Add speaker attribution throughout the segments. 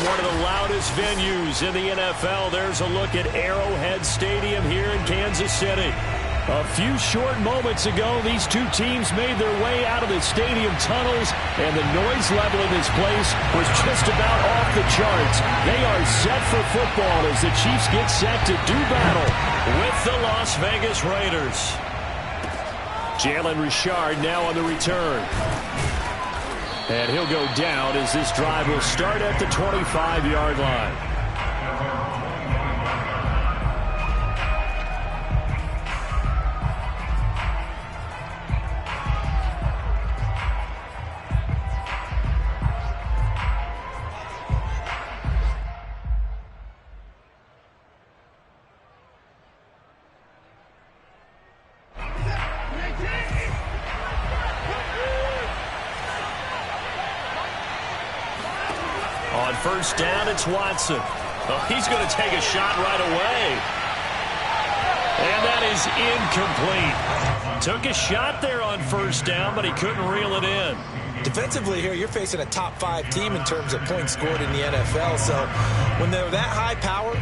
Speaker 1: one of the loudest venues in the NFL. There's a look at Arrowhead Stadium here in Kansas City. A few short moments ago, these two teams made their way out of the stadium tunnels, and the noise level in this place was just about off the charts. They are set for football as the Chiefs get set to do battle with the Las Vegas Raiders. Jalen Richard now on the return. And he'll go down as this drive will start at the 25-yard line. On first down, it's Watson. Oh, he's going to take a shot right away. And that is incomplete. Took a shot there on first down, but he couldn't reel it in.
Speaker 2: Defensively here, you're facing a top-5 team in terms of points scored in the NFL. So when they're that high-powered,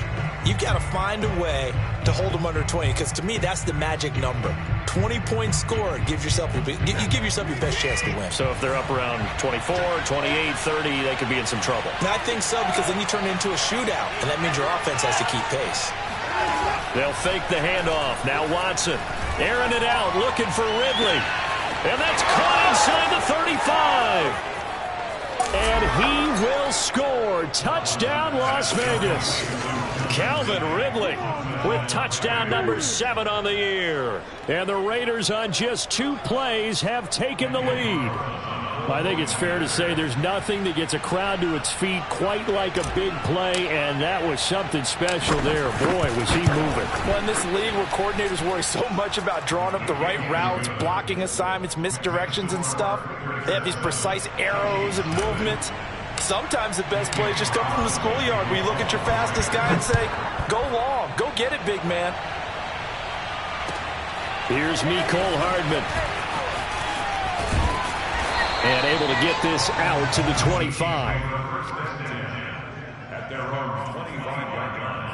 Speaker 2: you've got to find a way to hold them under 20, because to me, that's the magic number. 20-point score gives yourself you give yourself your best chance to win.
Speaker 1: So if they're up around 24, 28, 30, they could be in some trouble.
Speaker 2: And I think so, because then you turn it into a shootout, and that means your offense has to keep pace.
Speaker 1: They'll fake the handoff. Now Watson airing it out, looking for Ridley. And that's caught inside the 35. And he will score. Touchdown, Las Vegas. Calvin Ridley with touchdown number 7 on the year. And the Raiders on just 2 plays have taken the lead. I think it's fair to say there's nothing that gets a crowd to its feet quite like a big play, and that was something special there. Boy, was he moving.
Speaker 3: Well, in this league where coordinators worry so much about drawing up the right routes, blocking assignments, misdirections and stuff, they have these precise arrows and movements. Sometimes the best plays just come from the schoolyard where you look at your fastest guy and say, go long, go get it, big man.
Speaker 1: Here's Mecole Hardman. And able to get this out to the 25.
Speaker 4: At their own 25-yard line.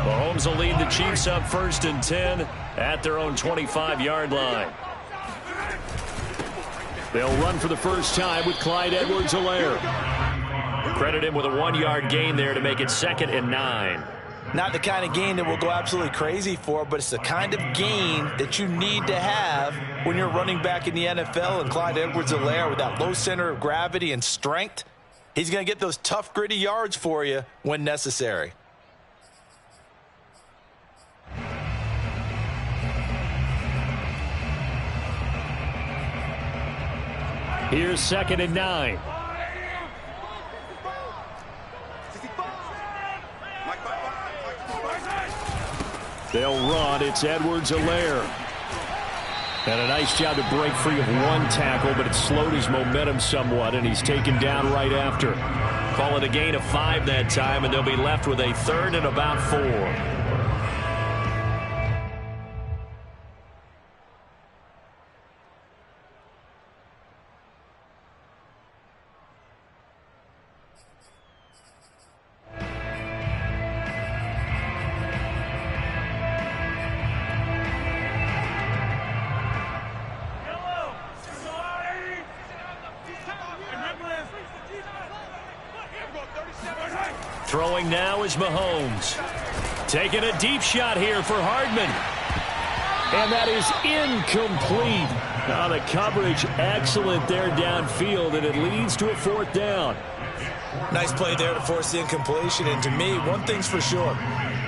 Speaker 1: Mahomes will lead the Chiefs up 1st and 10 at their own 25-yard line. They'll run for the first time with Clyde Edwards-Helaire. Credit him with a 1-yard gain there to make it 2nd and 9.
Speaker 2: Not the kind of gain that we'll go absolutely crazy for, but it's the kind of gain that you need to have when you're running back in the NFL. And Clyde Edwards-Helaire, with that low center of gravity and strength, he's going to get those tough, gritty yards for you when necessary.
Speaker 1: Here's 2nd and 9. They'll run. It's Edwards-Helaire. And a nice job to break free of 1 tackle, but it slowed his momentum somewhat, and he's taken down right after. Call it a gain of 5 that time, and they'll be left with a 3rd and about 4. Throwing now is Mahomes. Taking a deep shot here for Hardman. And that is incomplete. Now the coverage excellent there downfield, and it leads to a 4th down.
Speaker 2: Nice play there to force the incompletion. And to me, one thing's for sure.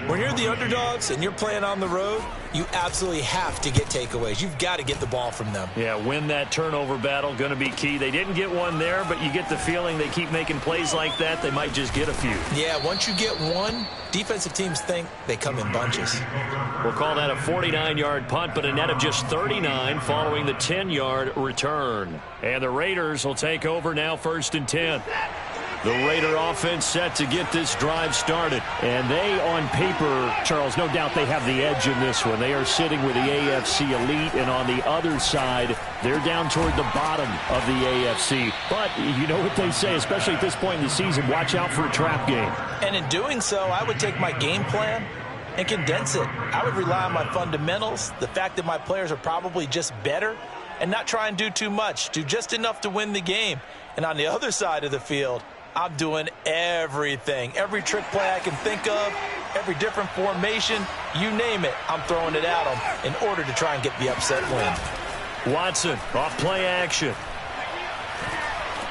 Speaker 2: When you're the underdogs and you're playing on the road, you absolutely have to get takeaways. You've got to get the ball from them.
Speaker 1: Yeah, win that turnover battle, going to be key. They didn't get one there, but you get the feeling they keep making plays like that, they might just get a few.
Speaker 2: Yeah, once you get one, defensive teams think they come in bunches.
Speaker 1: We'll call that a 49-yard punt, but a net of just 39 following the 10-yard return. And the Raiders will take over now 1st and 10. The Raider offense set to get this drive started. And they, on paper, Charles, no doubt they have the edge in this one. They are sitting with the AFC elite, and on the other side, they're down toward the bottom of the AFC. But you know what they say, especially at this point in the season, watch out for a trap game.
Speaker 2: And in doing so, I would take my game plan and condense it. I would rely on my fundamentals, the fact that my players are probably just better, and not try and do too much. Do just enough to win the game. And on the other side of the field, I'm doing everything. Every trick play I can think of, every different formation, you name it, I'm throwing it at them in order to try and get the upset win.
Speaker 1: Watson off play action.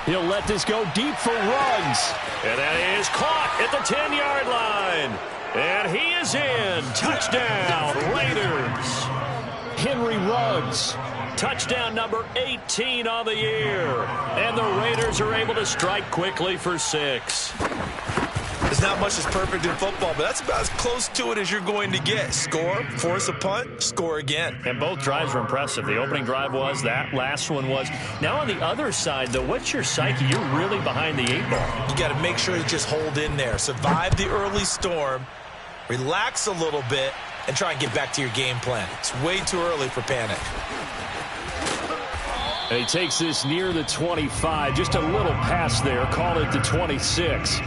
Speaker 1: He'll let this go deep for Ruggs. And that is caught at the 10-yard line. And he is in. Touchdown, Raiders. Henry Ruggs. Touchdown number 18 on the year. And the Raiders are able to strike quickly for 6.
Speaker 2: There's not much that's perfect in football, but that's about as close to it as you're going to get. Score, force a punt, score again.
Speaker 1: And both drives were impressive. The opening drive was, that last one was. Now on the other side, though, what's your psyche? You're really behind the 8-ball.
Speaker 2: You got to make sure you just hold in there. Survive the early storm, relax a little bit, and try and get back to your game plan. It's way too early for panic.
Speaker 1: And he takes this near the 25. Just a little pass there. Call it the 26.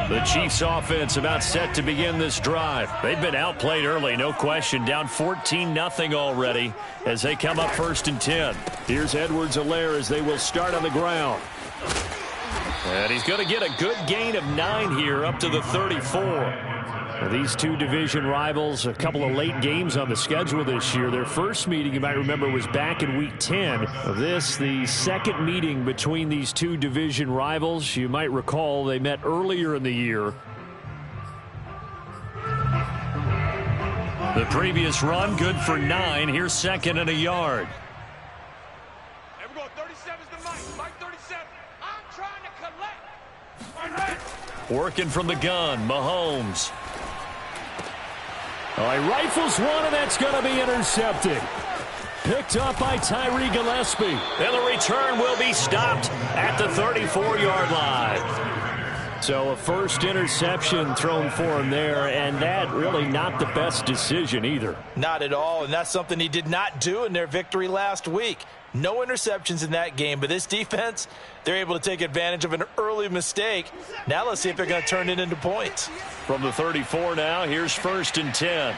Speaker 1: The Chiefs offense about set to begin this drive. They've been outplayed early, no question. Down 14-0 already as they come up 1st and 10. Here's Edwards-Helaire as they will start on the ground. And he's going to get a good gain of 9 here up to the 34. These two division rivals, a couple of late games on the schedule this year. Their first meeting, you might remember, was back in Week 10. This, the second meeting between these two division rivals. You might recall they met earlier in the year. The previous run, good for 9. Here's 2nd and a yard.
Speaker 5: There we go. 37's the Mike. Mike 37. I'm trying to collect.
Speaker 1: Working from the gun, Mahomes. Oh, he rifles one, and that's going to be intercepted. Picked up by Tyree Gillespie. And the return will be stopped at the 34-yard line. So a first interception thrown for him there, and that really not the best decision either.
Speaker 2: Not at all, and that's something he did not do in their victory last week. No interceptions in that game, but this defense, they're able to take advantage of an early mistake. Now let's see if they're going to turn it into points.
Speaker 1: From the 34 now, here's 1st and 10.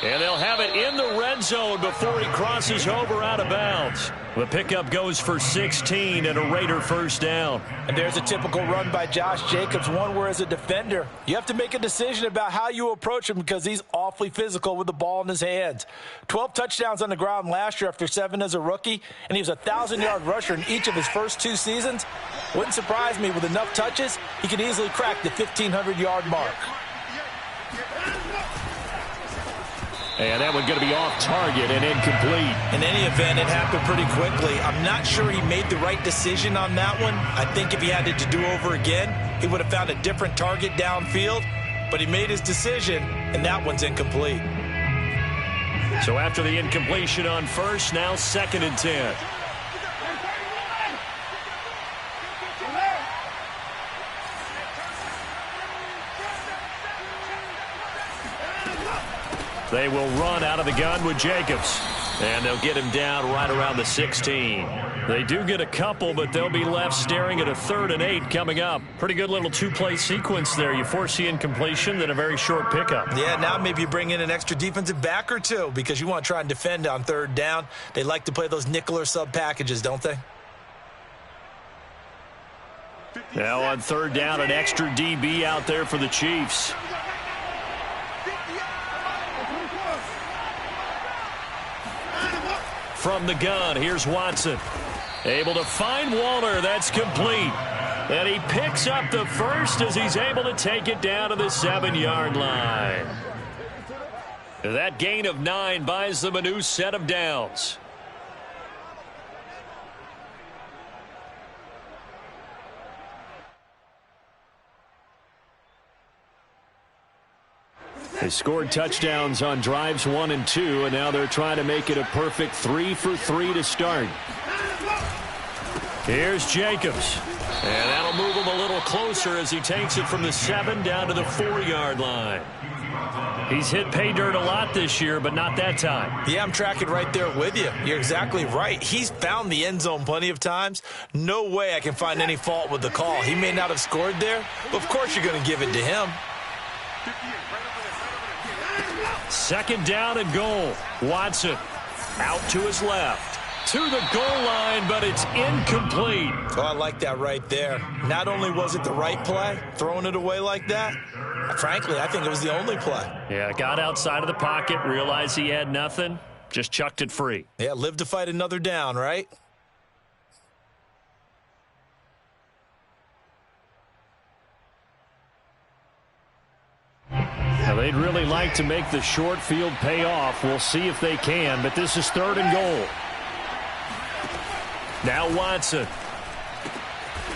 Speaker 1: And they'll have it in the red zone before he crosses over out of bounds. The pickup goes for 16 and a Raider first down.
Speaker 2: And there's a typical run by Josh Jacobs, one where as a defender, you have to make a decision about how you approach him because he's awfully physical with the ball in his hands. 12 touchdowns on the ground last year after 7 as a rookie, and he was a 1,000-yard rusher in each of his first 2 seasons. Wouldn't surprise me with enough touches, he could easily crack the 1,500-yard mark.
Speaker 1: And that one going to be off target and incomplete.
Speaker 2: In any event, it happened pretty quickly. I'm not sure he made the right decision on that one. I think if he had it to do over again, he would have found a different target downfield. But he made his decision, and that one's incomplete.
Speaker 1: So after the incompletion on first, now 2nd and 10. They will run out of the gun with Jacobs. And they'll get him down right around the 16. They do get a couple, but they'll be left staring at a 3rd and 8 coming up. Pretty good little 2-play sequence there. You force the incompletion, then a very short pickup.
Speaker 2: Yeah, now maybe you bring in an extra defensive back or two because you want to try and defend on 3rd down. They like to play those nickel or sub packages, don't they?
Speaker 1: Now on 3rd down, an extra DB out there for the Chiefs. From the gun, here's Watson. Able to find Waller. That's complete. And he picks up the first as he's able to take it down to the 7-yard line. That gain of 9 buys them a new set of downs. They scored touchdowns on drives 1 and 2, and now they're trying to make it a perfect 3 for 3 to start. Here's Jacobs. And that'll move him a little closer as he takes it from the 7 down to the 4-yard line. He's hit pay dirt a lot this year, but not that time.
Speaker 2: Yeah, I'm tracking right there with you. You're exactly right. He's found the end zone plenty of times. No way I can find any fault with the call. He may not have scored there, but of course you're going to give it to him.
Speaker 1: 2nd down and goal. Watson out to his left. To the goal line, but it's incomplete.
Speaker 2: Oh, I like that right there. Not only was it the right play, throwing it away like that, frankly, I think it was the only play.
Speaker 1: Yeah, got outside of the pocket, realized he had nothing, just chucked it free.
Speaker 2: Yeah, live to fight another down, right?
Speaker 1: Now, they'd really like to make the short field pay off. We'll see if they can, but this is 3rd and goal. Now Watson.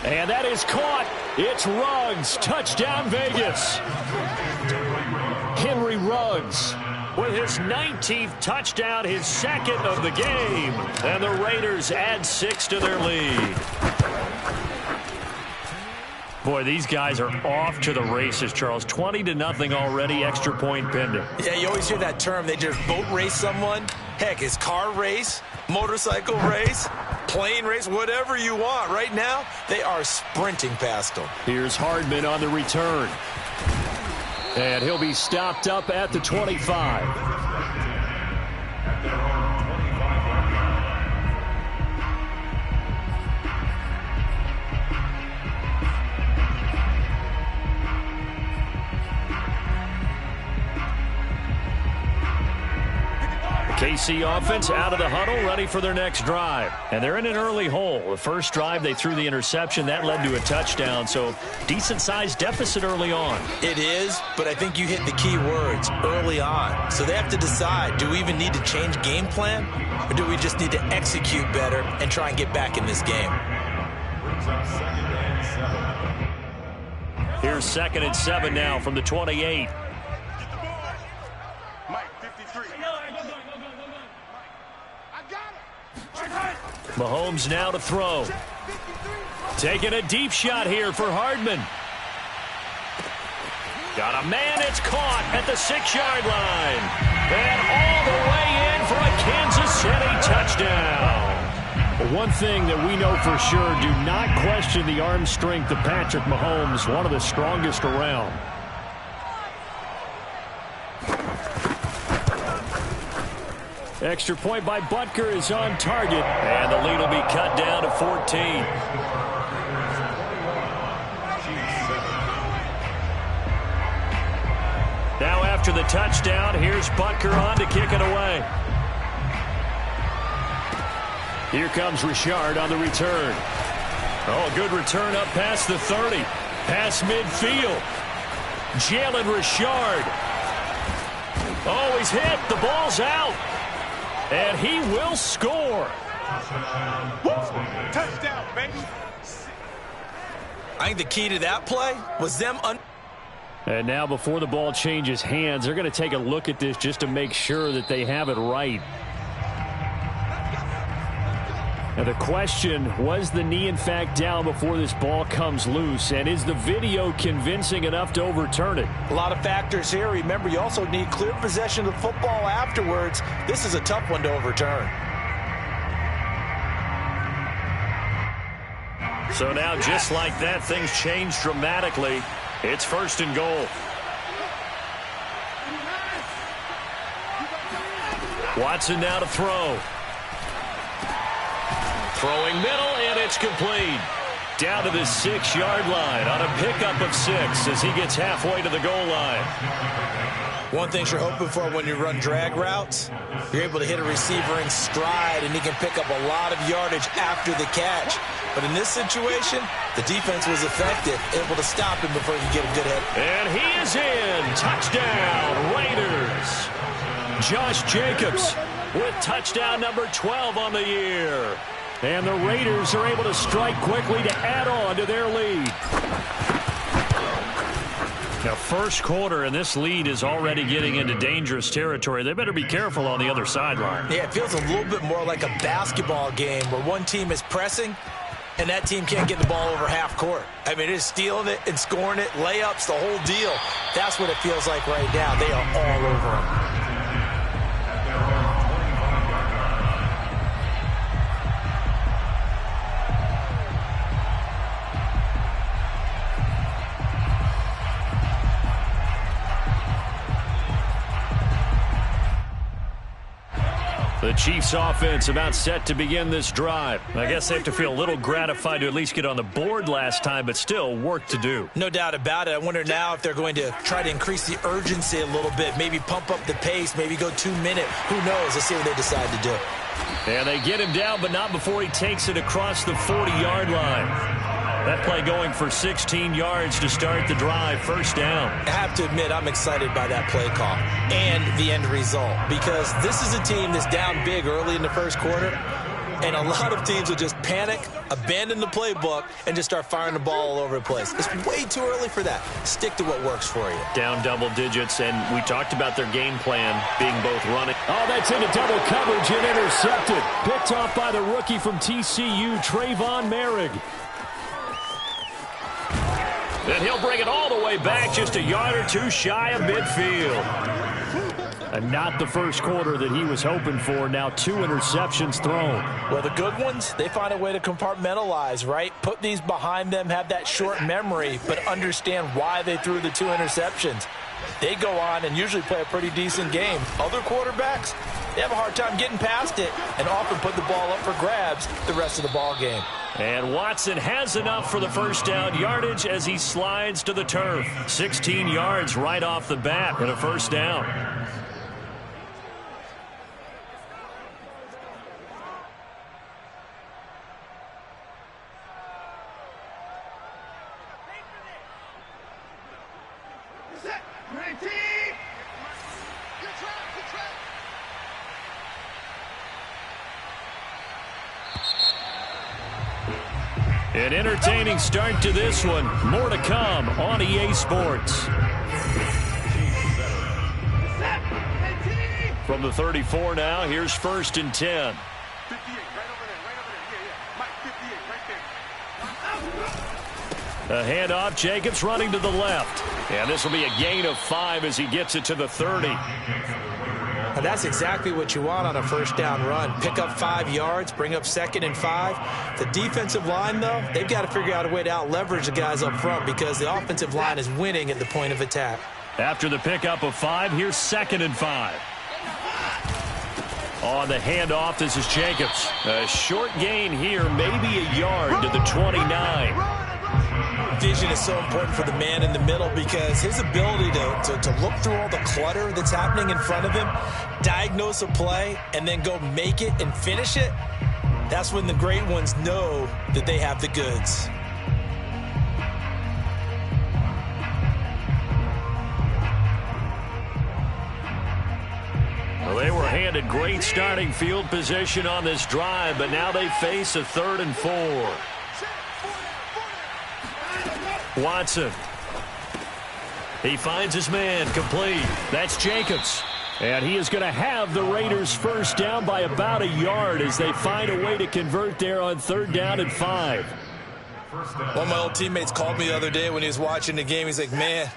Speaker 1: And that is caught. It's Ruggs. Touchdown, Vegas. Henry Ruggs with his 19th touchdown, his 2nd of the game. And the Raiders add 6 to their lead. Boy, these guys are off to the races, Charles. 20-0 already, extra point pending.
Speaker 2: Yeah, you always hear that term. They just boat race someone. Heck, it's car race, motorcycle race, plane race, whatever you want. Right now, they are sprinting past them.
Speaker 1: Here's Hardman on the return. And he'll be stopped up at the 25. KC offense out of the huddle, ready for their next drive. And they're in an early hole. The first drive, they threw the interception. That led to a touchdown, so decent-sized deficit early on.
Speaker 2: It is, but I think you hit the key words, early on. So they have to decide, do we even need to change game plan, or do we just need to execute better and try and get back in this game?
Speaker 1: Here's 2nd and 7 now from the 28. Mahomes now to throw. Taking a deep shot here for Hardman. Got a man, it's caught at the 6-yard line. And all the way in for a Kansas City touchdown. Well, one thing that we know for sure, do not question the arm strength of Patrick Mahomes, one of the strongest around. Extra point by Butker is on target, and the lead will be cut down to 14. Now after the touchdown, here's Butker on to kick it away. Here comes Richard on the return. Oh, a good return up past the 30. Past midfield. Jalen Richard. Oh, he's hit. The ball's out. And he will score.
Speaker 5: Touchdown, baby.
Speaker 2: I think the key to that play was them.
Speaker 1: And now before the ball changes hands, they're going to take a look at this just to make sure that they have it right. Now the question, was the knee in fact down before this ball comes loose? And is the video convincing enough to overturn it?
Speaker 2: A lot of factors here. Remember, you also need clear possession of the football afterwards. This is a tough one to overturn.
Speaker 1: So now just like that, things change dramatically. It's 1st and goal. Watson now to throw. Throwing middle, and it's complete. Down to the 6-yard line on a pickup of 6 as he gets halfway to the goal line.
Speaker 2: One thing you're hoping for when you run drag routes, you're able to hit a receiver in stride, and he can pick up a lot of yardage after the catch. But in this situation, the defense was effective, able to stop him before he could get a good hit.
Speaker 1: And he is in. Touchdown, Raiders. Josh Jacobs with touchdown number 12 on the year. And the Raiders are able to strike quickly to add on to their lead. Now, first quarter, and this lead is already getting into dangerous territory. They better be careful on the other sideline.
Speaker 2: Yeah, it feels a little bit more like a basketball game where one team is pressing and that team can't get the ball over half court. I mean, it is stealing it and scoring it, layups, the whole deal. That's what it feels like right now. They are all over them.
Speaker 1: The Chiefs offense about set to begin this drive. I guess they have to feel a little gratified to at least get on the board last time, but still work to do.
Speaker 2: No doubt about it. I wonder now if they're going to try to increase the urgency a little bit, maybe pump up the pace, maybe go 2 minutes. Who knows? Let's see what they decide to do.
Speaker 1: And they get him down, but not before he takes it across the 40-yard line. That play going for 16 yards to start the drive, first down.
Speaker 2: I have to admit, I'm excited by that play call and the end result because this is a team that's down big early in the first quarter, and a lot of teams will just panic, abandon the playbook, and just start firing the ball all over the place. It's way too early for that. Stick to what works for you.
Speaker 1: Down double digits, and we talked about their game plan being both running. Oh, that's into double coverage and intercepted. Picked off by the rookie from TCU, Trayvon Merrick. And he'll bring it all the way back, just a yard or two shy of midfield. And not the first quarter that he was hoping for. Now 2 interceptions thrown.
Speaker 2: Well, the good ones, they find a way to compartmentalize, right? Put these behind them, have that short memory, but understand why they threw the 2 interceptions. They go on and usually play a pretty decent game. Other quarterbacks, they have a hard time getting past it and often put the ball up for grabs the rest of the ball game.
Speaker 1: And Watson has enough for the first down yardage as he slides to the turf. 16 yards right off the bat and a first down. An entertaining start to this one. More to come on EA Sports. From the 34 now, here's 1st and 10.
Speaker 5: 58, right over there. Mike, 58, right there.
Speaker 1: A handoff, Jacobs running to the left. And this will be a gain of 5 as he gets it to the 30.
Speaker 2: And that's exactly what you want on a first down run. Pick up 5 yards, bring up 2nd and 5. The defensive line, though, they've got to figure out a way to out-leverage the guys up front because the offensive line is winning at the point of attack.
Speaker 1: After the pickup of 5, here's 2nd and 5. On the handoff, this is Jacobs. A short gain here, maybe a yard to the 29.
Speaker 2: Vision is so important for the man in the middle because his ability to look through all the clutter that's happening in front of him, diagnose a play, and then go make it and finish it, that's when the great ones know that they have the goods.
Speaker 1: Well, they were handed great starting field position on this drive, but now they face a 3rd and 4. Watson. He finds his man complete. That's Jacobs. And he is going to have the Raiders first down by about a yard as they find a way to convert there on 3rd down and 5.
Speaker 2: One of my old teammates called me the other day when he was watching the game. He's like, man,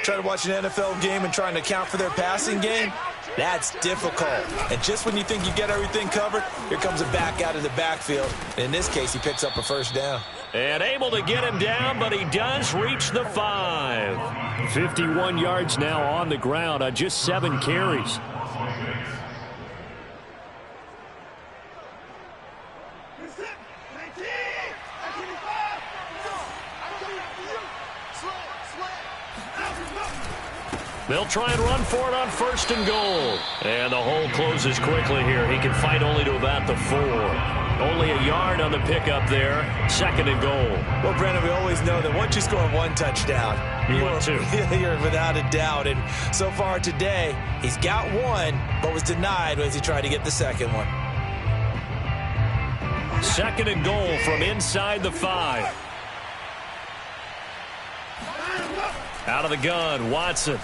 Speaker 2: trying to watch an NFL game and trying to account for their passing game, that's difficult. And just when you think you get everything covered, here comes a back out of the backfield. In this case, he picks up a first down.
Speaker 1: And able to get him down, but he does reach the 5. 51 yards now on the ground on just 7 carries. They'll try and run for it on 1st and goal. And the hole closes quickly here. He can fight only to about the 4. Only a yard on the pickup there. 2nd and goal.
Speaker 2: Well, Brandon, we always know that once you score 1 touchdown, you're without a doubt. And so far today, he's got 1, but was denied as he tried to get the 2nd one.
Speaker 1: 2nd and goal from inside the 5. Out of the gun, Watson.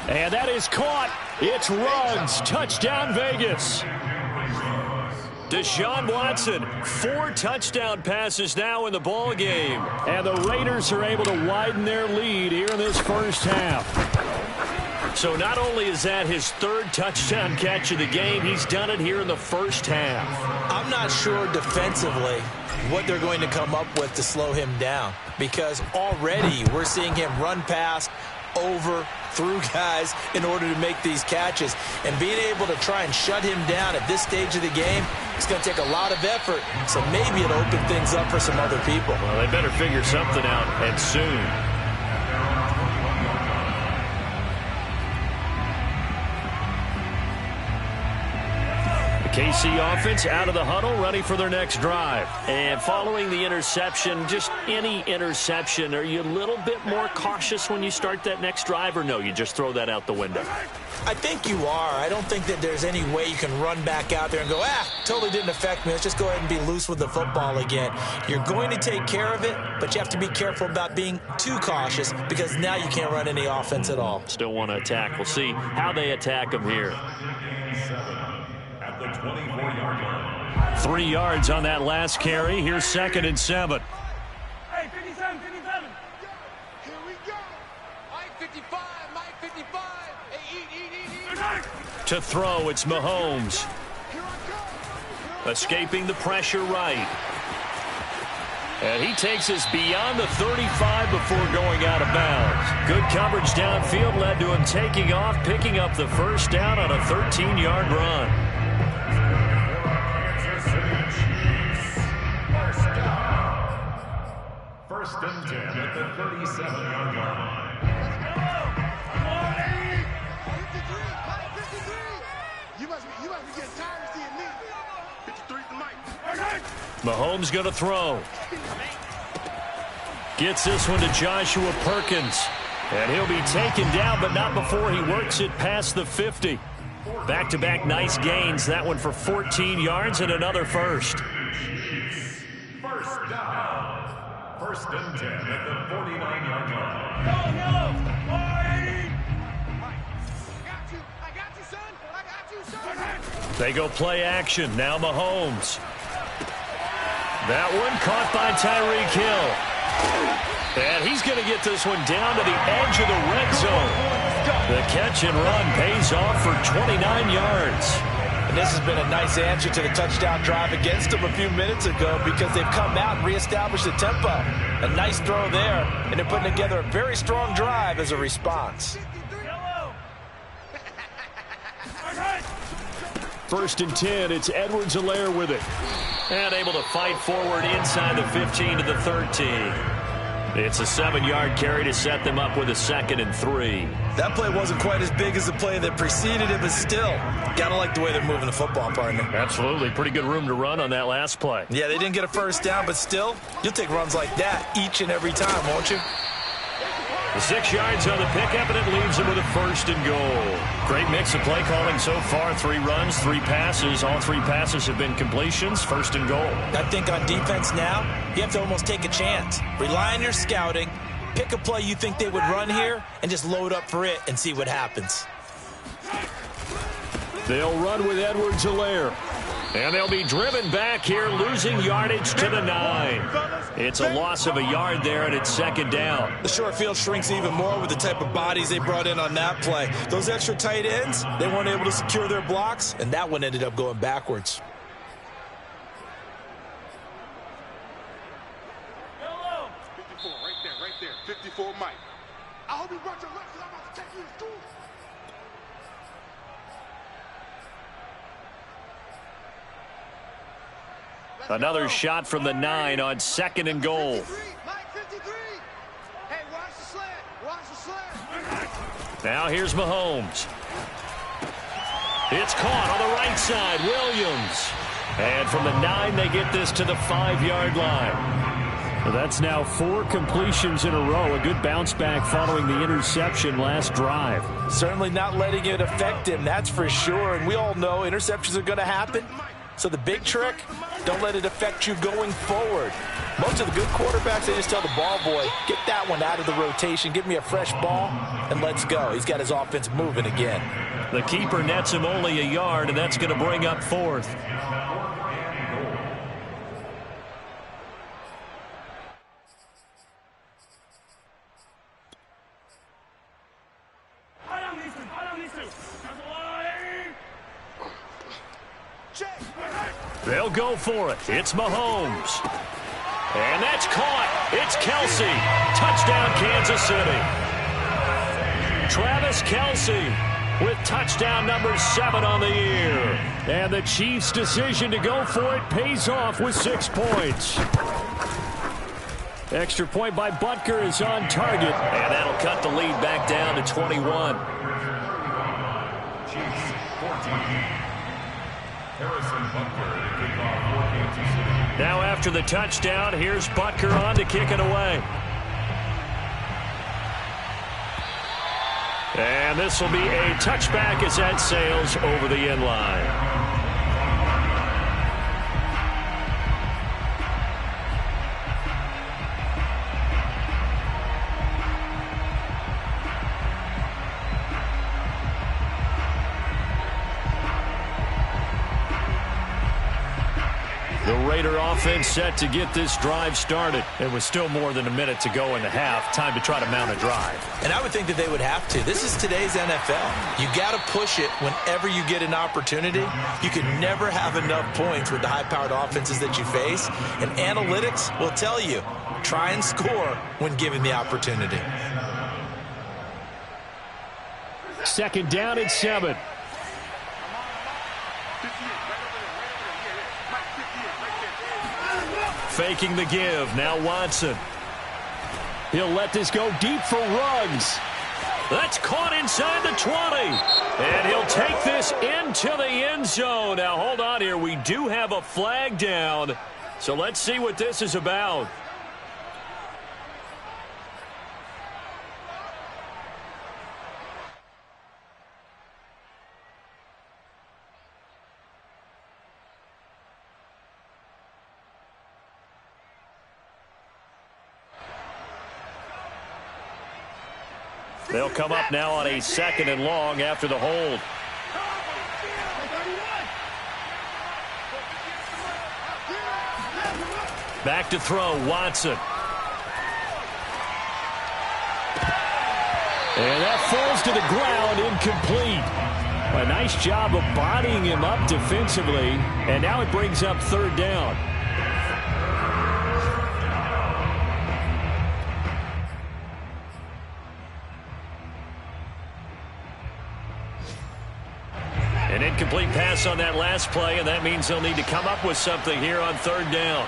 Speaker 1: And that is caught. It's Ruggs. Touchdown, Vegas. Deshaun Watson, 4 touchdown passes now in the ball game. And the Raiders are able to widen their lead here in this first half. So not only is that his 3rd touchdown catch of the game, he's done it here in the first half.
Speaker 2: I'm not sure defensively what they're going to come up with to slow him down, because already we're seeing him run past, over, through guys in order to make these catches. And being able to try and shut him down at this stage of the game, it's going to take a lot of effort. So maybe it'll open things up for some other people.
Speaker 1: Well, they better figure something out, and soon. KC offense out of the huddle, ready for their next drive. And following the interception, just any interception, are you a little bit more cautious when you start that next drive, or no, you just throw that out the window?
Speaker 2: I think you are. I don't think that there's any way you can run back out there and go, totally didn't affect me. Let's just go ahead and be loose with the football again. You're going to take care of it, but you have to be careful about being too cautious, because now you can't run any offense at all.
Speaker 1: Still want to attack. We'll see how they attack them here.
Speaker 4: 24-yard line.
Speaker 1: 3 yards on that last carry. Here's 2nd and 7.
Speaker 5: Hey, 57, 57. Here we go. Mike 55, Mike 55. Hey, eat.
Speaker 1: To throw, it's Mahomes. Escaping the pressure right. And he takes us beyond the 35 before going out of bounds. Good coverage downfield led to him taking off, picking up the first down on a 13-yard run.
Speaker 4: First and 10 at the 37-yard line.
Speaker 5: 53. You must be getting tired of seeing me. 53's the mic.
Speaker 1: Mahomes going to throw. Gets this one to Joshua Perkins. And he'll be taken down, but not before he works it past the 50. Back-to-back nice gains. That one for 14 yards and another first.
Speaker 4: First down. First and 10 at the 49-yard line.
Speaker 5: I got you, son.
Speaker 1: They go play action. Now Mahomes. That one caught by Tyreek Hill. And he's going to get this one down to the edge of the red zone. The catch and run pays off for 29 yards.
Speaker 2: And this has been a nice answer to the touchdown drive against them a few minutes ago, because they've come out and reestablished the tempo. A nice throw there, and they're putting together a very strong drive as a response.
Speaker 1: First and 10, it's Edwards-Helaire with it. And able to fight forward inside the 15 to the 13. It's a 7-yard carry to set them up with a 2nd and 3.
Speaker 2: That play wasn't quite as big as the play that preceded it, but still, gotta like the way they're moving the football, partner.
Speaker 1: Absolutely. Pretty good room to run on that last play.
Speaker 2: Yeah, they didn't get a first down, but still, you'll take runs like that each and every time, won't you?
Speaker 1: The 6 yards on the pickup, and it leaves them with a 1st and goal. Great mix of play calling so far. 3 runs, 3 passes. All 3 passes have been completions. 1st and goal.
Speaker 2: I think on defense now, you have to almost take a chance. Rely on your scouting. Pick a play you think they would run here, and just load up for it and see what happens.
Speaker 1: They'll run with Edwards-Helaire. And they'll be driven back here, losing yardage to the 9. It's a loss of a yard there, and it's 2nd down.
Speaker 2: The short field shrinks even more with the type of bodies they brought in on that play. Those extra tight ends, they weren't able to secure their blocks, and that one ended up going backwards.
Speaker 5: Hello. 54, right there. 54, Mike. I hope you brought your lunch, because I'm about to take you to school.
Speaker 1: Another shot from the 9 on 2nd and goal.
Speaker 5: 53, Mike 53. Hey, watch the slant. Watch the slant.
Speaker 1: Now here's Mahomes. It's caught on the right side. Williams. And from the 9, they get this to the 5-yard line. Well, that's now 4 completions in a row. A good bounce back following the interception last drive.
Speaker 2: Certainly not letting it affect him, that's for sure. And we all know interceptions are going to happen. So the big trick,
Speaker 3: Don't let it affect you going forward. Most of the good quarterbacks, they just tell the ball boy, get that one out of the rotation, give me a fresh ball, and let's go. He's got his offense moving again.
Speaker 1: The keeper nets him only a yard, and that's going to bring up fourth. They'll go for it. It's Mahomes. And that's caught. It's Kelsey. Touchdown, Kansas City. Travis Kelsey with touchdown number 7 on the year. And the Chiefs' decision to go for it pays off with 6 points. Extra point by Butker is on target. And that'll cut the lead back down to 21.
Speaker 4: Chiefs 14. Harrison Butker to kick off for Kansas City.
Speaker 1: Now after the touchdown, here's Butker on to kick it away. And this will be a touchback as that sails over the end line. The Raider offense set to get this drive started. It was still more than a minute to go in the half. Time to try to mount a drive.
Speaker 2: And I would think that they would have to. This is today's NFL. You got to push it whenever you get an opportunity. You can never have enough points with the high-powered offenses that you face. And analytics will tell you, try and score when given the opportunity.
Speaker 1: Second down and 7. Faking the give. Now Watson. He'll let this go deep for Ruggs. That's caught inside the 20. And he'll take this into the end zone. Now hold on here. We do have a flag down. So let's see what this is about. They'll come up now on a 2nd and long after the hold. Back to throw, Watson. And that falls to the ground, incomplete. A nice job of bodying him up defensively. And now it brings up 3rd down. An incomplete pass on that last play, and that means they'll need to come up with something here on 3rd down.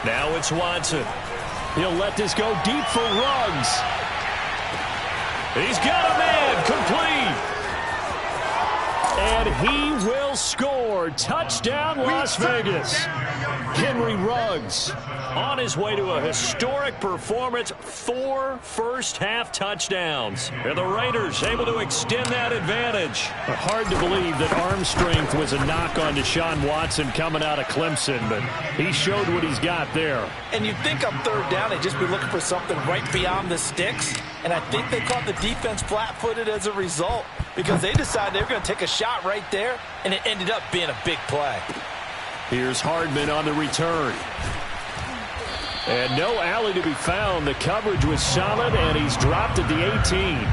Speaker 1: Now it's Watson. He'll let this go deep for Ruggs. He's got a man, complete. And he will score. Touchdown, Las Vegas. Henry Ruggs on his way to a historic performance, 4 first-half touchdowns. And the Raiders able to extend that advantage. Hard to believe that arm strength was a knock on Deshaun Watson coming out of Clemson, but he showed what he's got there.
Speaker 3: And you'd think on 3rd down they'd just be looking for something right beyond the sticks. And I think they caught the defense flat-footed as a result because they decided they were going to take a shot right there, and it ended up being a big play.
Speaker 1: Here's Hardman on the return. And no alley to be found. The coverage was solid, and he's dropped at the 18.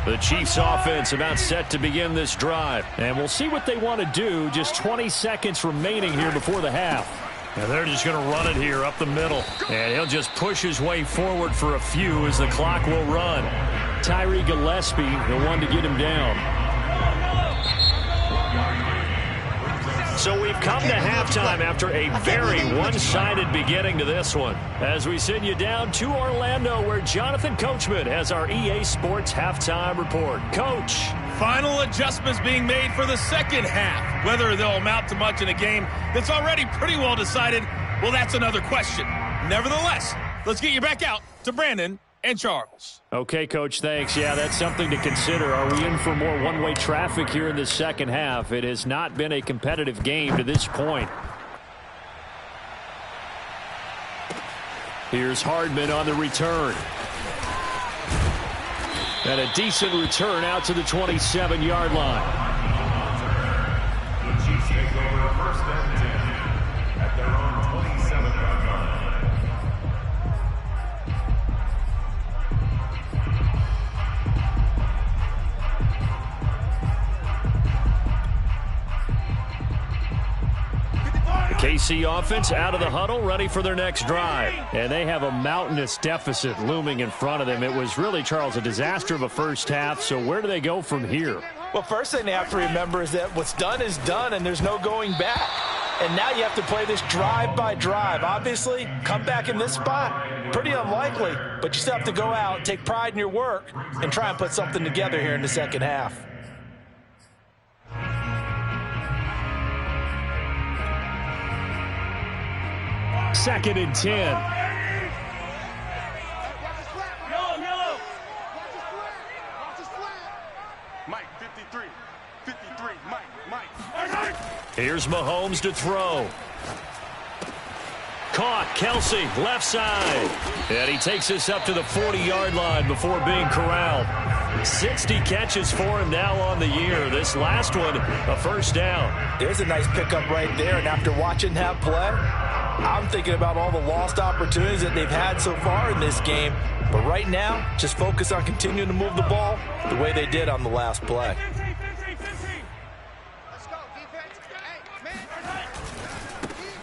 Speaker 1: The Chiefs offense about set to begin this drive. And we'll see what they want to do. Just 20 seconds remaining here before the half. And they're just going to run it here up the middle. And he'll just push his way forward for a few as the clock will run. Tyree Gillespie, the one to get him down. So we've come to halftime after a very one-sided beginning to this one. As we send you down to Orlando, where Jonathan Coachman has our EA Sports halftime report. Coach.
Speaker 6: Final adjustments being made for the second half. Whether they'll amount to much in a game that's already pretty well decided, well, that's another question. Nevertheless, let's get you back out to Brandon and Charles.
Speaker 1: Okay, Coach, thanks. Yeah, that's something to consider. Are we in for more one-way traffic here in the second half? It has not been a competitive game to this point. Here's Hardman on the return. And a decent return out to the 27-yard line.
Speaker 4: The Chiefs take over first and 10 at their own 27-yard line.
Speaker 1: KC offense out of the huddle, ready for their next drive. And they have a mountainous deficit looming in front of them. It was really, Charles, a disaster of a first half. So where do they go from here?
Speaker 3: Well, first thing they have to remember is that what's done is done, and there's no going back. And now you have to play this drive by drive. Obviously, come back in this spot, pretty unlikely. But you still have to go out, take pride in your work, and try and put something together here in the second half.
Speaker 1: Second and 10.
Speaker 5: Mike, 53, Mike.
Speaker 1: Here's Mahomes to throw. Caught, Kelsey, left side. And he takes us up to the 40-yard line before being corralled. 60 catches for him now on the year. This last one, a first down.
Speaker 3: There's a nice pickup right there, and after watching that play, I'm thinking about all the lost opportunities that they've had so far in this game. But right now, just focus on continuing to move the ball the way they did on the last play.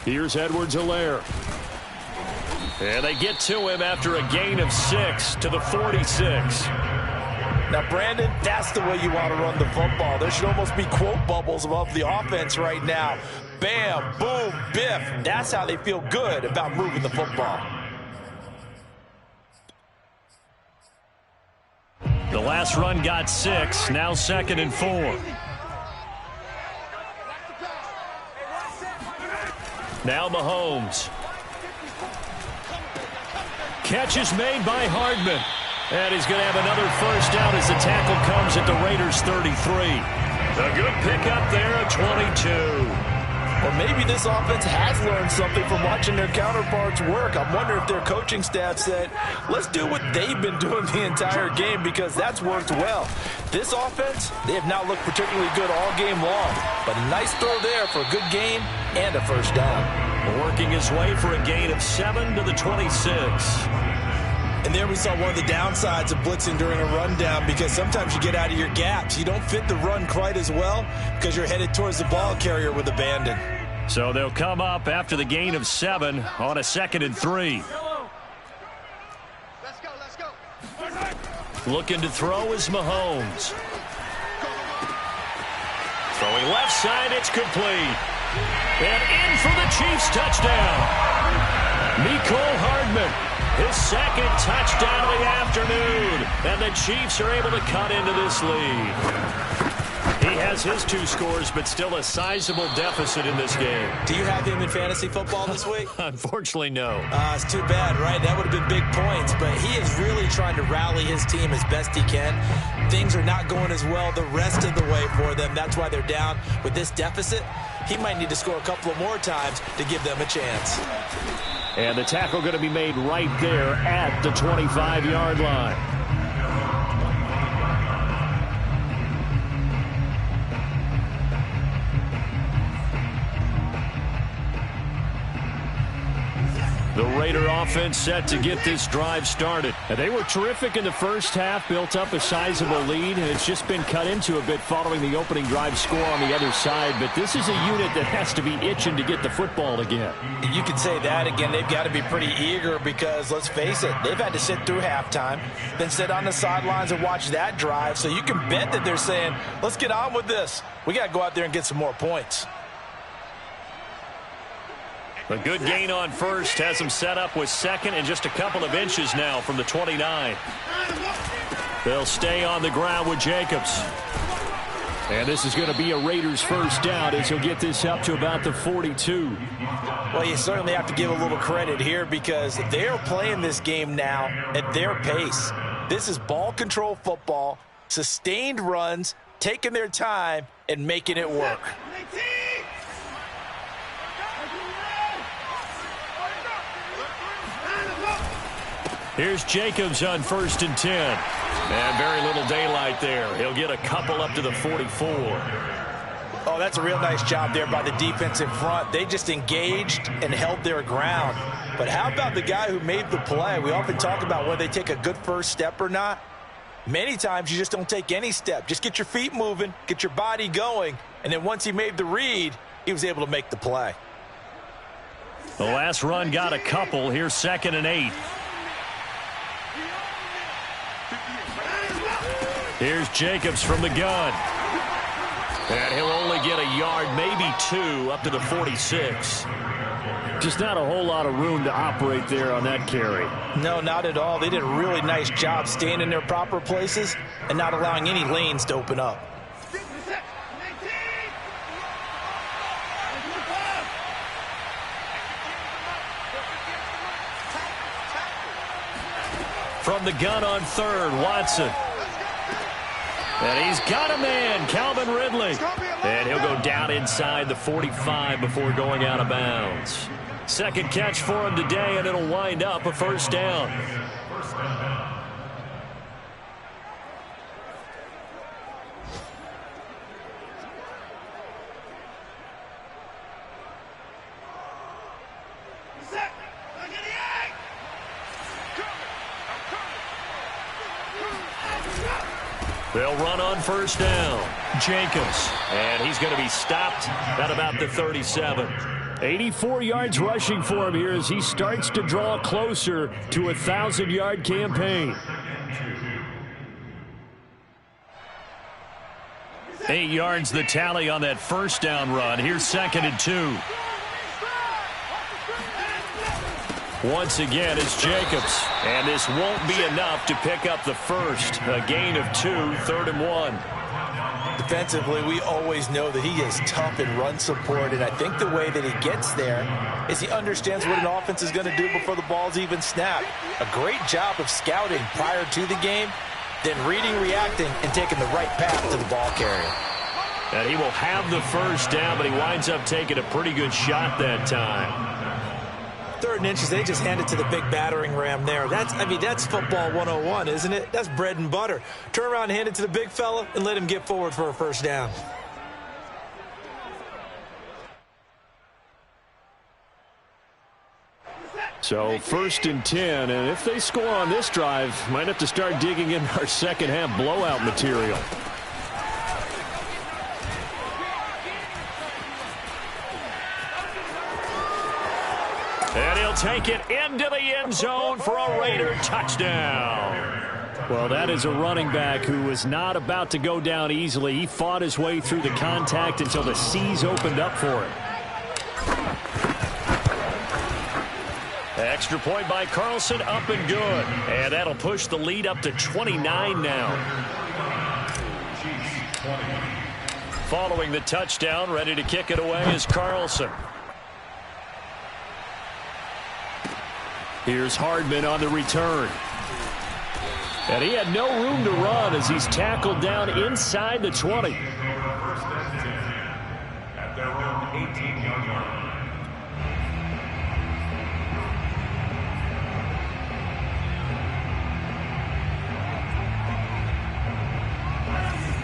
Speaker 1: Here's Edwards-Helaire. And they get to him after a gain of 6 to the 46.
Speaker 3: Now, Brandon, that's the way you want to run the football. There should almost be quote bubbles above the offense right now. Bam, boom, biff. That's how they feel good about moving the football.
Speaker 1: The last run got 6, now 2nd and 4. Now Mahomes. Catch is made by Hardman. And he's going to have another first down as the tackle comes at the Raiders' 33. A good pickup there at 22.
Speaker 3: Or maybe this offense has learned something from watching their counterparts work. I'm wondering if their coaching staff said, let's do what they've been doing the entire game, because that's worked well. This offense, they have not looked particularly good all game long. But a nice throw there for a good gain and a first down.
Speaker 1: Working his way for a gain of 7 to the 26.
Speaker 2: And there we saw one of the downsides of blitzing during a rundown, because sometimes you get out of your gaps. You don't fit the run quite as well because you're headed towards the ball carrier with abandon.
Speaker 1: So they'll come up after the gain of 7 on a 2nd and 3.
Speaker 5: Let's go.
Speaker 1: Looking to throw is Mahomes. Throwing left side, it's complete. And in for the Chiefs touchdown. Mecole Hardman. His second touchdown of the afternoon. And the Chiefs are able to cut into this lead. He has his 2 scores, but still a sizable deficit in this game.
Speaker 2: Do you have him in fantasy football this week?
Speaker 1: Unfortunately, no.
Speaker 2: It's too bad, right? That would have been big points, but he is really trying to rally his team as best he can. Things are not going as well the rest of the way for them. That's why they're down with this deficit. He might need to score a couple of more times to give them a chance.
Speaker 1: And the tackle going to be made right there at the 25-yard line. The Raider offense set to get this drive started. And they were terrific in the first half, built up a sizable lead, and it's just been cut into a bit following the opening drive score on the other side. But this is a unit that has to be itching to get the football again.
Speaker 3: You can say that again. They've got to be pretty eager because, let's face it, they've had to sit through halftime, then sit on the sidelines and watch that drive. So you can bet that they're saying, let's get on with this. We got to go out there and get some more points.
Speaker 1: A good gain on first has him set up with second and just a couple of inches now from the 29. They'll stay on the ground with Jacobs.
Speaker 7: And this is going to be a Raiders first down as he'll get this up to about the 42.
Speaker 3: Well, you certainly have to give a little credit here because they're playing this game now at their pace. This is ball control football, sustained runs, taking their time, and making it work.
Speaker 1: Here's Jacobs on 1st and 10. And very little daylight there. He'll get a couple up to the 44.
Speaker 3: Oh, that's a real nice job there by the defense in front. They just engaged and held their ground. But how about the guy who made the play? We often talk about whether they take a good first step or not. Many times you just don't take any step. Just get your feet moving, get your body going, and then once he made the read, he was able to make the play.
Speaker 1: The last run got a couple. Here's 2nd and 8. Here's Jacobs from the gun. And he'll only get a yard, maybe 2, up to the 46.
Speaker 7: Just not a whole lot of room to operate there on that carry.
Speaker 3: No, not at all. They did a really nice job staying in their proper places and not allowing any lanes to open up.
Speaker 1: From the gun on 3rd, Watson. And he's got a man, Calvin Ridley. And he'll go down inside the 45 before going out of bounds. Second catch for him today, and it'll wind up a first down. They'll run on 1st down. Jacobs. And he's going to be stopped at about the 37.
Speaker 7: 84 yards rushing for him here as he starts to draw closer to a 1,000-yard campaign.
Speaker 1: 8 yards the tally on that first down run. Here's 2nd and 2. Once again, it's Jacobs. And this won't be enough to pick up the first. A gain of 2, 3rd and 1.
Speaker 3: Defensively, we always know that he is tough in run support, and I think the way that he gets there is he understands what an offense is going to do before the ball's even snapped. A great job of scouting prior to the game, then reading, reacting, and taking the right path to the ball carrier.
Speaker 1: And he will have the first down, but he winds up taking a pretty good shot that time.
Speaker 2: 3rd and inches, they just hand it to the big battering ram there. That's football 101, isn't it? That's bread and butter. Turn around and hand it to the big fella and let him get forward for a first down.
Speaker 7: So 1st and 10, and if they score on this drive, might have to start digging in our second half blowout material.
Speaker 1: And he'll take it into the end zone for a Raider touchdown.
Speaker 7: Well, that is a running back who was not about to go down easily. He fought his way through the contact until the seas opened up for him.
Speaker 1: Extra point by Carlson, up and good. And that'll push the lead up to 29 now. Following the touchdown, ready to kick it away is Carlson.
Speaker 7: Here's Hardman on the return. And he had no room to run as he's tackled down inside the 20.
Speaker 4: At their own 18-yard line.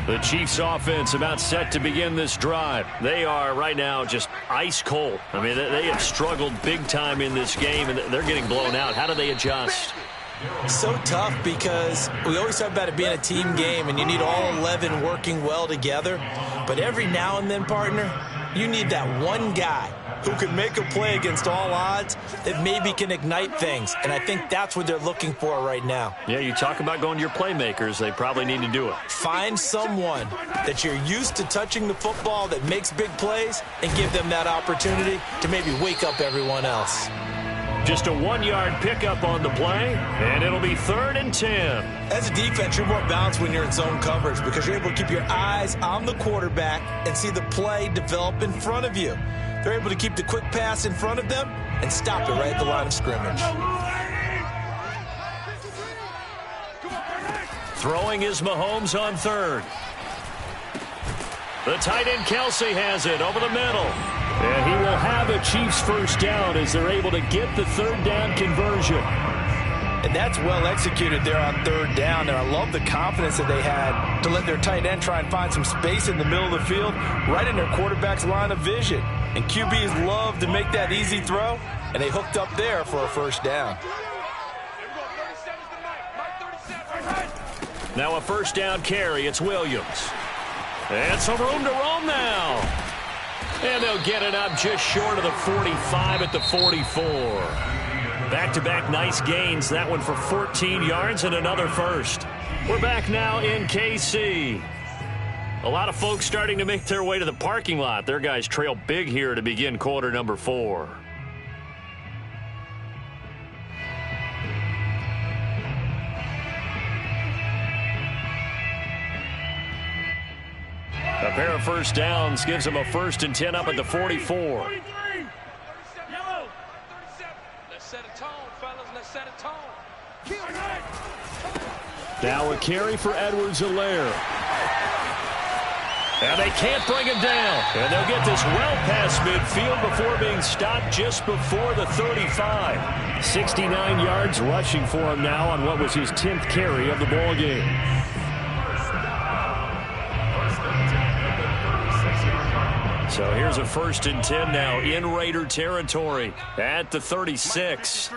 Speaker 1: The Chiefs offense about set to begin this drive. They are right now just ice cold. I mean, they have struggled big time in this game, and they're getting blown out. How do they adjust?
Speaker 2: So tough because we always talk about it being a team game and you need all 11 working well together. But every now and then, partner, you need that one guy who can make a play against all odds that maybe can ignite things. And I think that's what they're looking for right now.
Speaker 7: Yeah, you talk about going to your playmakers. They probably need to do it.
Speaker 2: Find someone that you're used to touching the football that makes big plays and give them that opportunity to maybe wake up everyone else.
Speaker 7: Just a 1-yard pickup on the play, and it'll be 3rd and 10.
Speaker 2: As a defense, you're more balanced when you're in zone coverage because you're able to keep your eyes on the quarterback and see the play develop in front of you. They're able to keep the quick pass in front of them and stop it right at the line of scrimmage.
Speaker 1: Throwing is Mahomes on 3rd. The tight end Kelsey has it over the middle.
Speaker 7: And he will have a Chiefs first down as they're able to get the 3rd down conversion.
Speaker 3: And that's well executed there on 3rd down. And I love the confidence that they had to let their tight end try and find some space in the middle of the field, right in their quarterback's line of vision. And QBs love to make that easy throw, and they hooked up there for a first down.
Speaker 1: Now a first down carry. It's Williams. And some room to roam now. And they'll get it up just short of the 45 at the 44. Back-to-back nice gains. That one for 14 yards and another first. We're back now in KC. A lot of folks starting to make their way to the parking lot. Their guys trail big here to begin quarter number 4. A pair of first downs gives them a 1st and 10 up at the 44.
Speaker 5: Let's set a tone, fellas. Let's set a tone.
Speaker 7: Now a carry for Edwards-Helaire.
Speaker 1: And they can't bring him down. And they'll get this well past midfield before being stopped just before the 35.
Speaker 7: 69 yards rushing for him now on what was his 10th carry of the ball game.
Speaker 1: So here's a 1st and 10 now in Raider territory at the 36.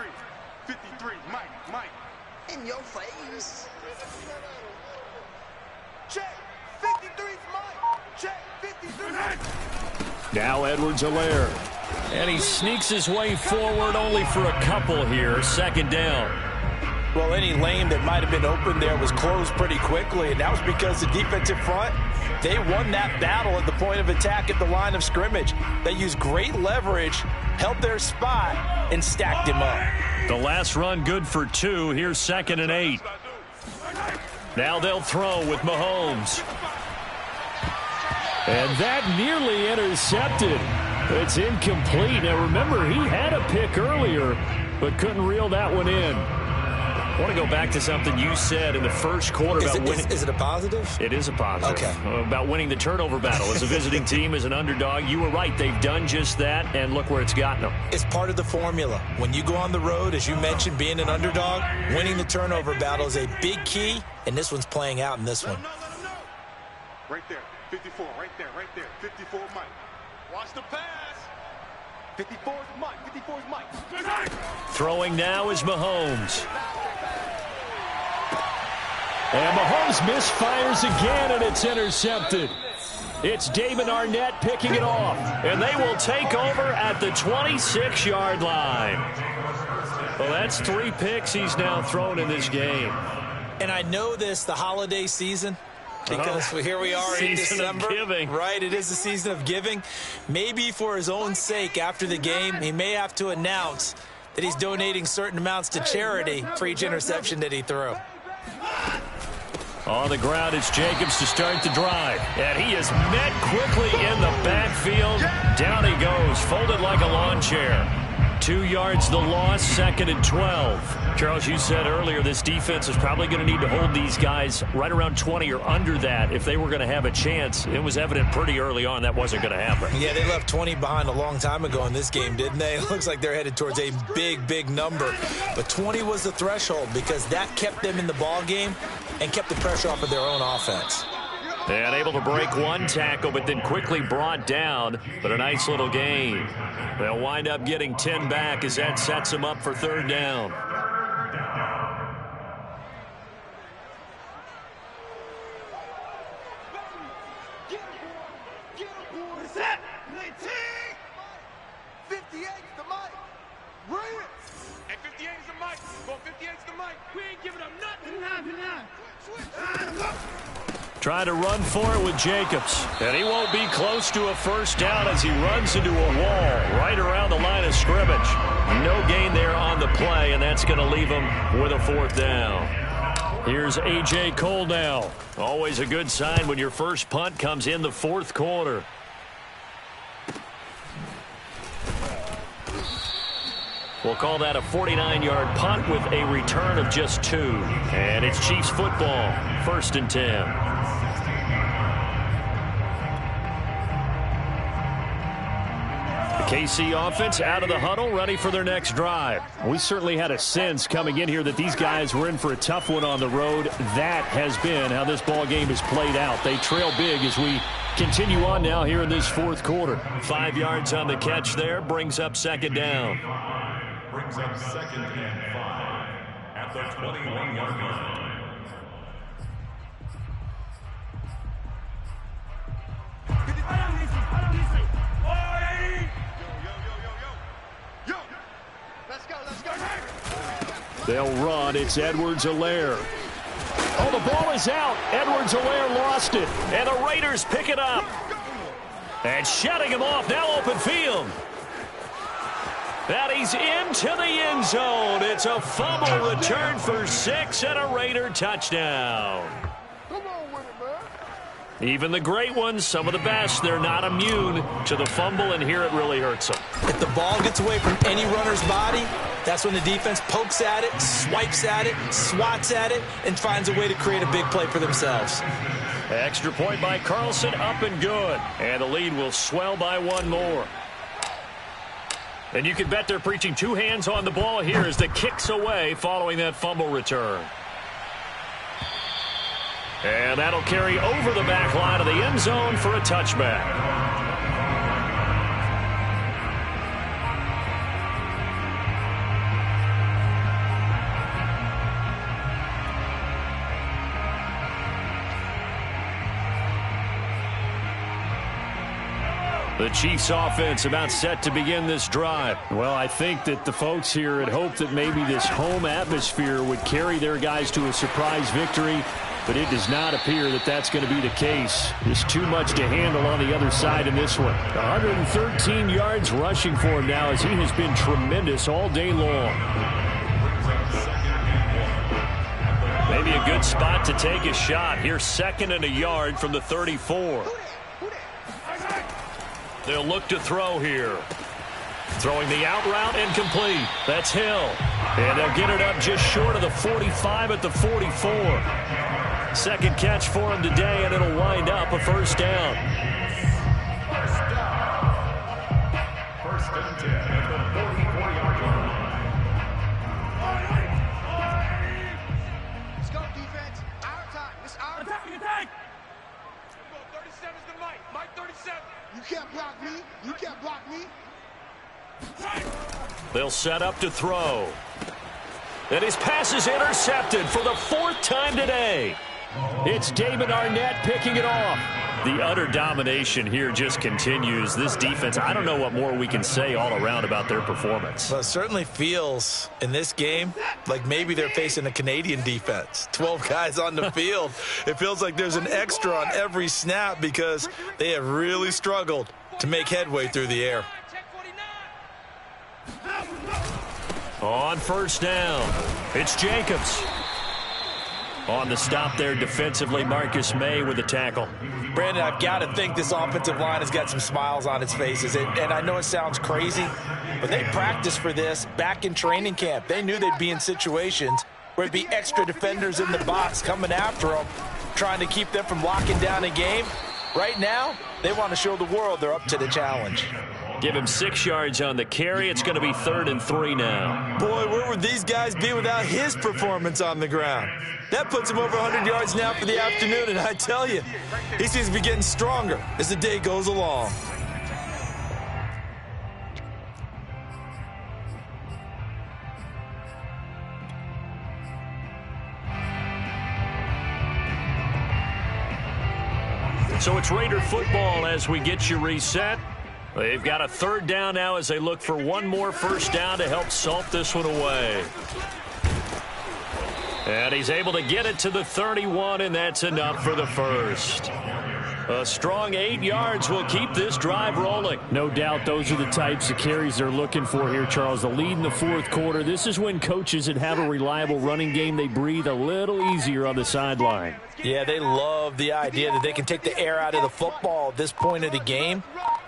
Speaker 5: 53, Mike. In your face. Check. 53's Mike. Check. 53.
Speaker 7: Now Edwards-Helaire.
Speaker 1: And he sneaks his way forward only for a couple here. 2nd down.
Speaker 3: Well, any lane that might have been open there was closed pretty quickly, and that was because the defensive front, they won that battle at the point of attack at the line of scrimmage. They used great leverage, held their spot, and stacked him up.
Speaker 1: The last run good for 2. Here's 2nd and 8. Now they'll throw with Mahomes.
Speaker 7: And that nearly intercepted. It's incomplete. Now remember, he had a pick earlier, but couldn't reel that one in.
Speaker 1: I want to go back to something you said in the first quarter about winning.
Speaker 2: Is it a positive?
Speaker 1: It is a positive.
Speaker 2: Okay.
Speaker 1: About winning the turnover battle. As a visiting team, as an underdog, you were right. They've done just that, and look where it's gotten them.
Speaker 2: It's part of the formula. When you go on the road, as you mentioned, being an underdog, winning the turnover battle is a big key, and this one's playing out in this one.
Speaker 5: No. Right there. 54, right there. 54, Mike. Watch the pass. 54's Mike. 54's Mike.
Speaker 1: Throwing now is Mahomes.
Speaker 7: And Mahomes misfires again, and it's intercepted. It's David Arnett picking it off.
Speaker 1: And they will take over at the 26-yard line. Well, that's 3 picks he's now thrown in this game.
Speaker 2: And I know this, the holiday season, because here we are in December.
Speaker 1: Of giving.
Speaker 2: Right, it is the season of giving. Maybe for his own sake after the game, he may have to announce that he's donating certain amounts to charity for each interception that he threw.
Speaker 1: On the ground, it's Jacobs to start the drive. And he is met quickly in the backfield. Down he goes, folded like a lawn chair. 2 yards the loss, 2nd and 12. Charles, you said earlier this defense is probably going to need to hold these guys right around 20 or under that if they were going to have a chance. It was evident pretty early on that wasn't going to happen.
Speaker 2: Yeah, they left 20 behind a long time ago in this game, didn't they? It looks like they're headed towards a big number. But 20 was the threshold because that kept them in the ball game and kept the pressure off of their own offense.
Speaker 1: And able to break one tackle, but then quickly brought down. But a nice little gain. They'll wind up getting 10 back as that sets them up for 3rd down. Trying to run for it with Jacobs. And he won't be close to a first down as he runs into a wall right around the line of scrimmage. No gain there on the play, and that's going to leave him with a fourth down. Here's A.J. Cole now. Always a good sign when your first punt comes in the fourth quarter. We'll call that a 49-yard punt with a return of just 2. And it's Chiefs football, 1st and 10. KC offense out of the huddle, ready for their next drive. We certainly had a sense coming in here that these guys were in for a tough one on the road. That has been how this ball game has played out. They trail big as we continue on now here in this fourth quarter. 5 yards on the catch there, brings up second down.
Speaker 4: Brings up 2nd and 5 at the 21-yard line.
Speaker 7: They'll run. It's Edwards-Helaire. Oh, the ball is out. Edwards-Helaire lost it.
Speaker 1: And the Raiders pick it up. And shutting him off, now open field. And he's into the end zone. It's a fumble return for 6 and a Raider touchdown. Even the great ones, some of the best, they're not immune to the fumble, and here it really hurts them.
Speaker 2: If the ball gets away from any runner's body, that's when the defense pokes at it, swipes at it, swats at it, and finds a way to create a big play for themselves.
Speaker 1: Extra point by Carlson, up and good. And the lead will swell by 1 more. And you can bet they're preaching 2 hands on the ball here as the kick's away following that fumble return. And that'll carry over the back line of the end zone for a touchback. The Chiefs offense about set to begin this drive.
Speaker 7: Well, I think that the folks here had hoped that maybe this home atmosphere would carry their guys to a surprise victory, but it does not appear that that's going to be the case. There's too much to handle on the other side in this one. 113 yards rushing for him now as he has been tremendous all day long.
Speaker 1: Maybe a good spot to take a shot. Here's 2nd and a yard from the 34. They'll look to throw here. Throwing the out route incomplete. That's Hill. And they'll get it up just short of the 45 at the 44. Second catch for him today, and it'll wind up a first down.
Speaker 4: First and 10 at the 44-yard line.
Speaker 5: Let's go, defense. Our time. It's our time. Attack! 37's the Mike. Mike 37. You can't block me. You can't block me.
Speaker 1: They'll set up to throw. And his pass is intercepted for the 4th time today.
Speaker 7: It's David Arnett picking it off.
Speaker 1: The utter domination here just continues. This defense, I don't know what more we can say all around about their performance.
Speaker 2: Well, it certainly feels in this game like maybe they're facing a Canadian defense. 12 guys on the field. It feels like there's an extra on every snap because they have really struggled to make headway through the air.
Speaker 1: On first down, it's Jacobs. On the stop there defensively, Marcus May with the tackle.
Speaker 2: Brandon, I've got to think this offensive line has got some smiles on its faces. And I know it sounds crazy, but they practiced for this back in training camp. They knew they'd be in situations where it'd be extra defenders in the box coming after them, trying to keep them from locking down a game. Right now, they want to show the world they're up to the challenge.
Speaker 1: Give him 6 yards on the carry. It's going to be 3rd and 3 now.
Speaker 2: Boy, where would these guys be without his performance on the ground? That puts him over 100 yards now for the afternoon, and I tell you, he seems to be getting stronger as the day goes along.
Speaker 1: So it's Raider football as we get you reset. They've got a third down now as they look for one more first down to help salt this one away. And he's able to get it to the 31, and that's enough for the first. A strong 8 yards will keep this drive rolling.
Speaker 7: No doubt those are the types of carries they're looking for here, Charles. The lead in the fourth quarter. This is when coaches that have a reliable running game, they breathe a little easier on the sideline.
Speaker 3: Yeah, they love the idea that they can take the air out of the football at this point of the game.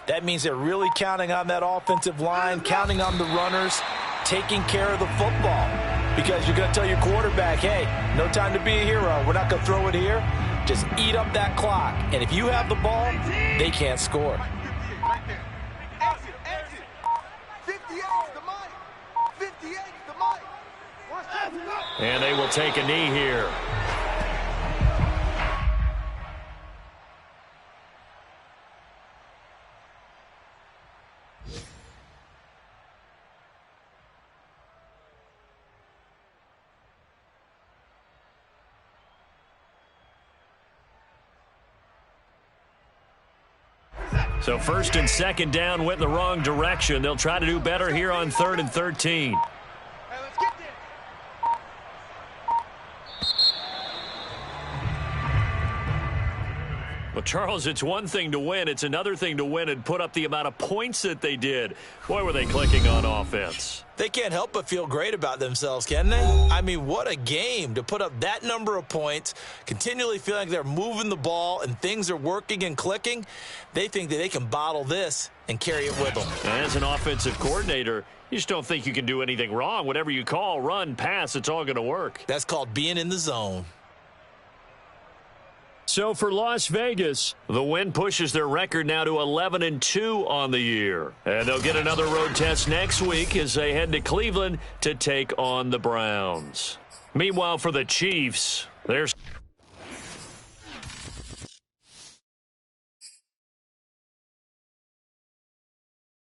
Speaker 3: That means they're really counting on that offensive line, counting on the runners, taking care of the football. Because you're going to tell your quarterback, hey, no time to be a hero. We're not going to throw it here. Just eat up that clock. And if you have the ball, they can't score.
Speaker 5: Right there. Exit, exit. 58 is the mic. 58 is the mic.
Speaker 1: And they will take a knee here. So first and second down went in the wrong direction. They'll try to do better here on 3rd and 13.
Speaker 5: Hey, let's get there.
Speaker 1: Well, Charles, it's one thing to win. It's another thing to win and put up the amount of points that they did. Boy, were they clicking on offense.
Speaker 2: They can't help but feel great about themselves, can they? I mean, what a game to put up that number of points, continually feeling like they're moving the ball and things are working and clicking. They think that they can bottle this and carry it with them.
Speaker 1: As an offensive coordinator, you just don't think you can do anything wrong. Whatever you call, run, pass, it's all going to work.
Speaker 2: That's called being in the zone.
Speaker 7: So for Las Vegas,
Speaker 1: The win pushes their record now to 11-2 on the year. And they'll get another road test next week as they head to Cleveland to take on the Browns. Meanwhile, for the Chiefs, there's